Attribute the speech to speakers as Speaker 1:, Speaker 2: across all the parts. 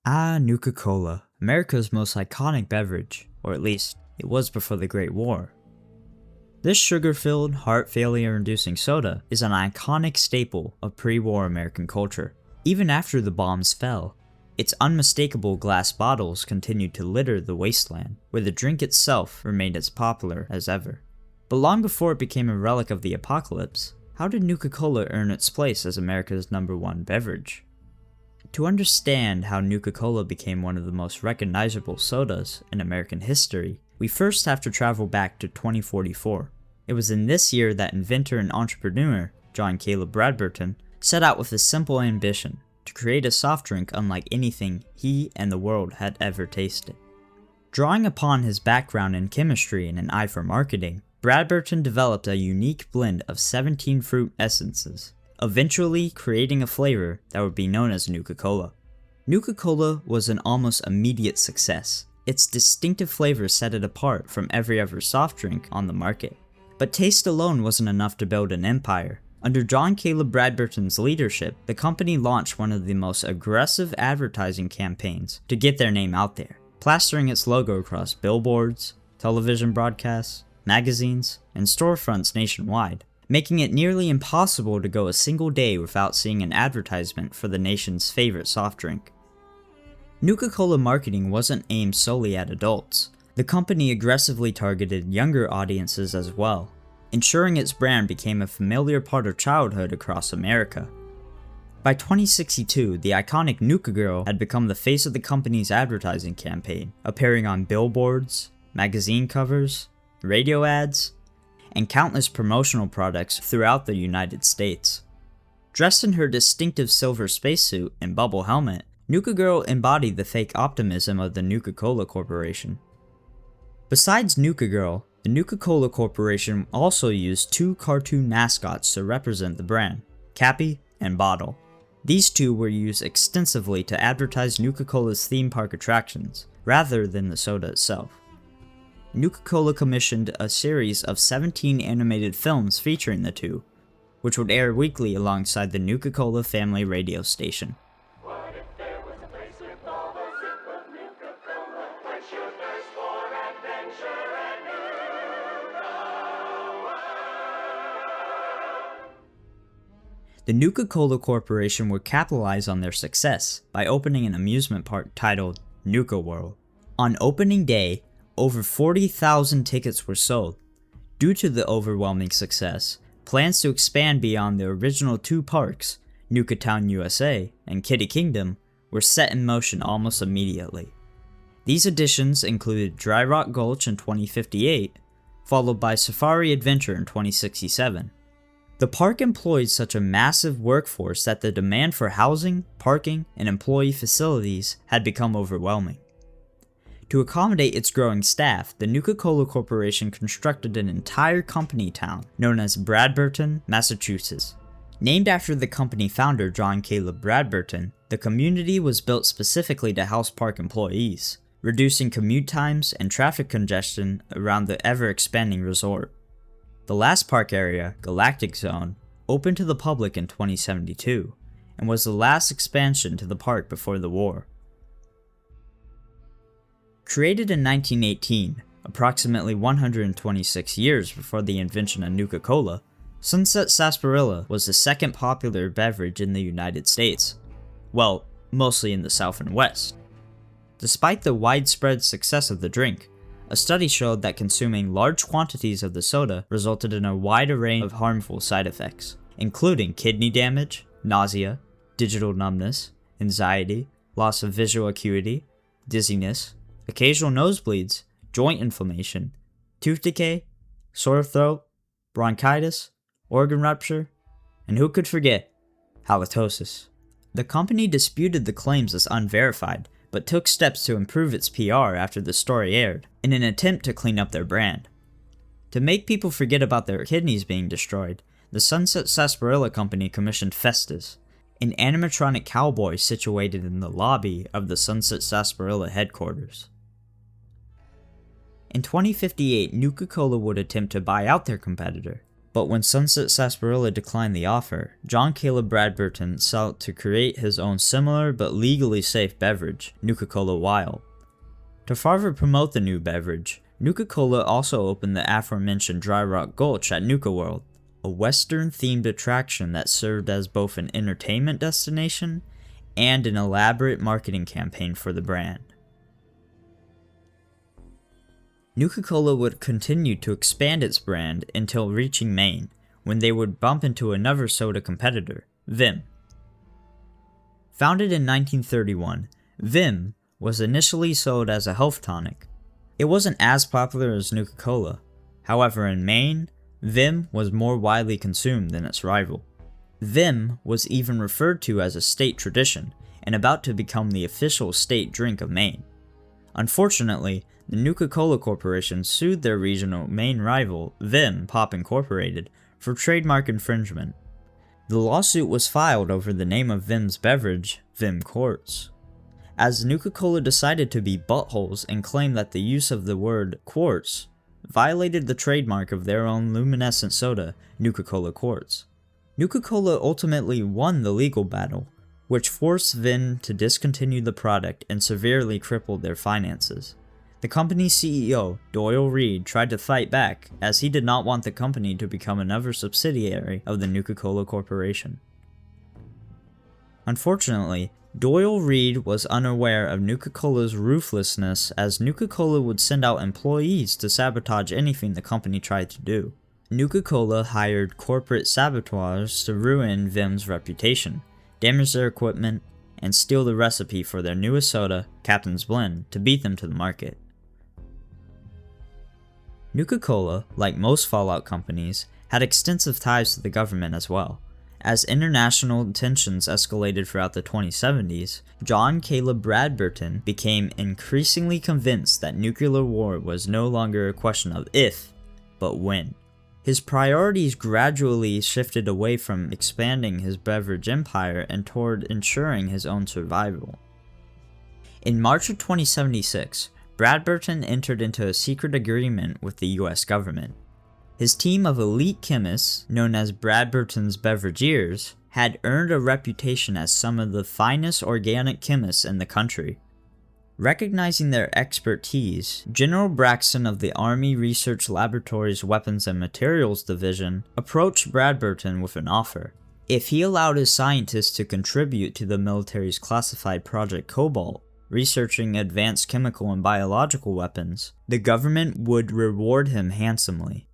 Speaker 1: Nuka Cola, America's most iconic beverage, or at least it was before the Great War. This sugar-filled, heart failure-inducing soda is an iconic staple of pre-war American culture. Even after the bombs fell, its unmistakable glass bottles continued to litter the wasteland, where the drink itself remained as popular as ever. But long before it became a relic of the apocalypse, how did Nuka Cola earn its place as America's #1 beverage? To understand how Nuka Cola became one of the most recognizable sodas in American history, we first have to travel back to 2044. It was in this year that inventor and entrepreneur John Caleb Bradburton set out with a simple ambition to create a soft drink unlike anything he and the world had ever tasted. Drawing upon his background in chemistry and an eye for marketing, Bradburton developed a unique blend of 17 fruit essences, eventually creating a flavor that would be known as Nuka Cola. Nuka Cola was an almost immediate success. Its distinctive flavor set it apart from every other soft drink on the market. But taste alone wasn't enough to build an empire. Under John Caleb Bradburton's leadership, the company launched one of the most aggressive advertising campaigns to get their name out there, plastering its logo across billboards, television broadcasts, magazines, and storefronts nationwide, making it nearly impossible to go a single day without seeing an advertisement for the nation's favorite soft drink. Nuka Cola marketing wasn't aimed solely at adults. The company aggressively targeted younger audiences as well, ensuring its brand became a familiar part of childhood across America. By 2062, the iconic Nuka Girl had become the face of the company's advertising campaign, appearing on billboards, magazine covers, radio ads, and countless promotional products throughout the United States. Dressed in her distinctive silver spacesuit and bubble helmet, Nuka Girl embodied the fake optimism of the Nuka Cola Corporation. Besides Nuka Girl, the Nuka Cola Corporation also used two cartoon mascots to represent the brand, Cappy and Bottle. These two were used extensively to advertise Nuka Cola's theme park attractions, rather than the soda itself. Nuka Cola commissioned a series of 17 animated films featuring the two, which would air weekly alongside the Nuka Cola family radio station.
Speaker 2: What if there was a place with all the zip of Nuka Cola, where sugars for adventure and Nuka Cola?
Speaker 1: The Nuka Cola Corporation would capitalize on their success by opening an amusement park titled Nuka World. On opening day, over 40,000 tickets were sold. Due to the overwhelming success, plans to expand beyond the original two parks, Nuka Town, USA and Kitty Kingdom, were set in motion almost immediately. These additions included Dry Rock Gulch in 2058, followed by Safari Adventure in 2067. The park employed such a massive workforce that the demand for housing, parking, and employee facilities had become overwhelming. To accommodate its growing staff, the Nuka Cola Corporation constructed an entire company town known as Bradburton, Massachusetts. Named after the company founder John Caleb Bradburton, the community was built specifically to house park employees, reducing commute times and traffic congestion around the ever-expanding resort. The last park area, Galactic Zone, opened to the public in 2072, and was the last expansion to the park before the war. Created in 1918, approximately 126 years before the invention of Nuka Cola, Sunset Sarsaparilla was the second popular beverage in the United States. Well, mostly in the South and West. Despite the widespread success of the drink, a study showed that consuming large quantities of the soda resulted in a wide array of harmful side effects, including kidney damage, nausea, digital numbness, anxiety, loss of visual acuity, dizziness, occasional nosebleeds, joint inflammation, tooth decay, sore throat, bronchitis, organ rupture, and who could forget, halitosis. The company disputed the claims as unverified, but took steps to improve its PR after the story aired, in an attempt to clean up their brand. To make people forget about their kidneys being destroyed, the Sunset Sarsaparilla Company commissioned Festus, an animatronic cowboy situated in the lobby of the Sunset Sarsaparilla headquarters. In 2058, Nuka Cola would attempt to buy out their competitor, But when Sunset Sarsaparilla declined the offer, John Caleb Bradburton sought to create his own similar but legally safe beverage, Nuka Cola Wild. To further promote the new beverage, Nuka Cola also opened the aforementioned Dry Rock Gulch at Nuka World, a Western-themed attraction that served as both an entertainment destination and an elaborate marketing campaign for the brand. Nuka Cola would continue to expand its brand until reaching Maine, when they would bump into another soda competitor, Vim. Founded in 1931, Vim was initially sold as a health tonic. It wasn't as popular as Nuka Cola. However, in Maine, Vim was more widely consumed than its rival. Vim was even referred to as a state tradition, and about to become the official state drink of Maine. Unfortunately, the Nuka Cola Corporation sued their regional Maine rival, Vim Pop Incorporated, for trademark infringement. The lawsuit was filed over the name of Vim's beverage, Vim Quartz. As Nuka Cola decided to be buttholes and claimed that the use of the word quartz violated the trademark of their own luminescent soda, Nuka Cola Quartz. Nuka Cola ultimately won the legal battle, which forced Vim to discontinue the product and severely crippled their finances. The company's CEO, Doyle Reed, tried to fight back, as he did not want the company to become another subsidiary of the Nuka Cola Corporation. Unfortunately, Doyle Reed was unaware of Nuka Cola's ruthlessness, as Nuka Cola would send out employees to sabotage anything the company tried to do. Nuka Cola hired corporate saboteurs to ruin Vim's reputation, damage their equipment, and steal the recipe for their newest soda, Captain's Blend, to beat them to the market. Nuka Cola, like most Fallout companies, had extensive ties to the government as well. As international tensions escalated throughout the 2070s, John Caleb Bradburton became increasingly convinced that nuclear war was no longer a question of if, but when. His priorities gradually shifted away from expanding his beverage empire and toward ensuring his own survival. In March of 2076, Bradburton entered into a secret agreement with the US government. His team of elite chemists, known as Bradburton's Beverageers, had earned a reputation as some of the finest organic chemists in the country. Recognizing their expertise, General Braxton of the Army Research Laboratory's Weapons and Materials Division approached Bradburton with an offer. If he allowed his scientists to contribute to the military's classified Project Cobalt, researching advanced chemical and biological weapons, the government would reward him handsomely.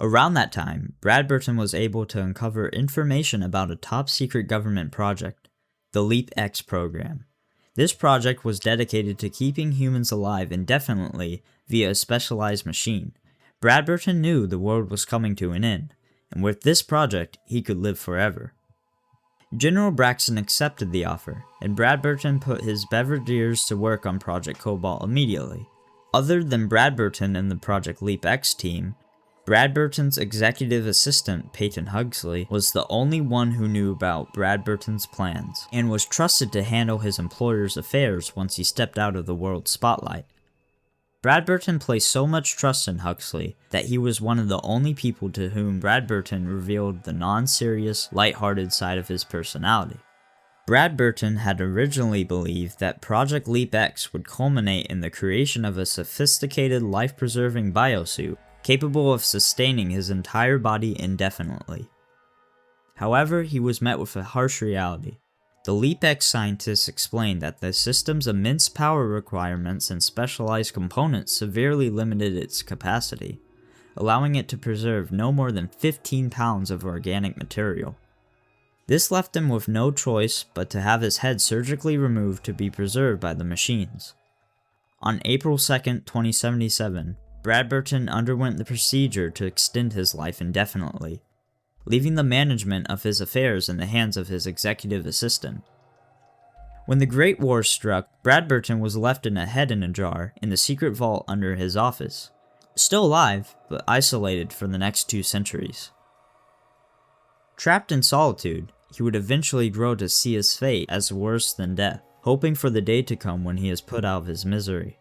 Speaker 1: Around that time, Bradburton was able to uncover information about a top-secret government project, the LEAP-X program. This project was dedicated to keeping humans alive indefinitely via a specialized machine. Bradburton knew the world was coming to an end, and with this project, he could live forever. General Braxton accepted the offer, and Bradburton put his Beverageers to work on Project Cobalt immediately. Other than Bradburton and the Project LEAP-X team, Bradburton's executive assistant, Peyton Hugsley, was the only one who knew about Bradburton's plans, and was trusted to handle his employer's affairs once he stepped out of the world's spotlight. Bradburton placed so much trust in Huxley that he was one of the only people to whom Bradburton revealed the non-serious, lighthearted side of his personality. Bradburton had originally believed that Project LEAP-X would culminate in the creation of a sophisticated life-preserving biosuit capable of sustaining his entire body indefinitely. However, he was met with a harsh reality. The LEAP-X scientists explained that the system's immense power requirements and specialized components severely limited its capacity, allowing it to preserve no more than 15 pounds of organic material. This left him with no choice but to have his head surgically removed to be preserved by the machines. On April 2, 2077, Bradburton underwent the procedure to extend his life indefinitely, leaving the management of his affairs in the hands of his executive assistant. When the Great War struck, Bradburton was left in a head in a jar in the secret vault under his office, still alive, but isolated for the next 2 centuries. Trapped in solitude, he would eventually grow to see his fate as worse than death, hoping for the day to come when he is put out of his misery.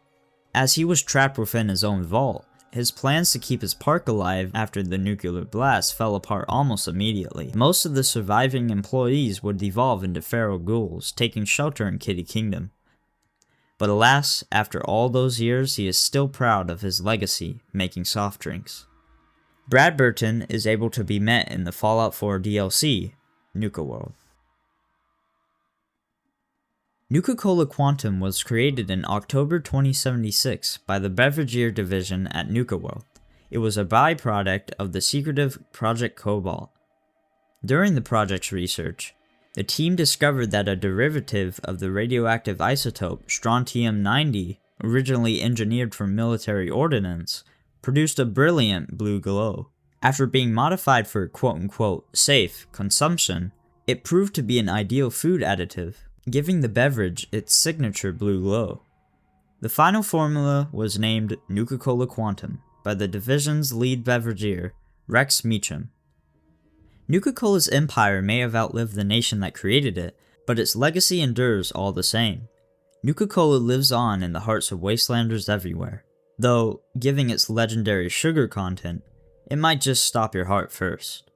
Speaker 1: As he was trapped within his own vault, his plans to keep his park alive after the nuclear blast fell apart almost immediately. Most of the surviving employees would devolve into feral ghouls, taking shelter in Kitty Kingdom. But alas, after all those years, he is still proud of his legacy, making soft drinks. Brad Burton is able to be met in the Fallout 4 DLC, Nuka World. Nuka Cola Quantum was created in October 2076 by the Beverageer division at Nuka World. It was a byproduct of the secretive Project Cobalt. During the project's research, the team discovered that a derivative of the radioactive isotope strontium-90, originally engineered for military ordnance, produced a brilliant blue glow. After being modified for quote-unquote safe consumption, it proved to be an ideal food additive, giving the beverage its signature blue glow. The final formula was named Nuka Cola Quantum by the division's lead beverageer, Rex Meacham. Nuka Cola's empire may have outlived the nation that created it, but its legacy endures all the same. Nuka Cola lives on in the hearts of wastelanders everywhere, though, given its legendary sugar content, it might just stop your heart first.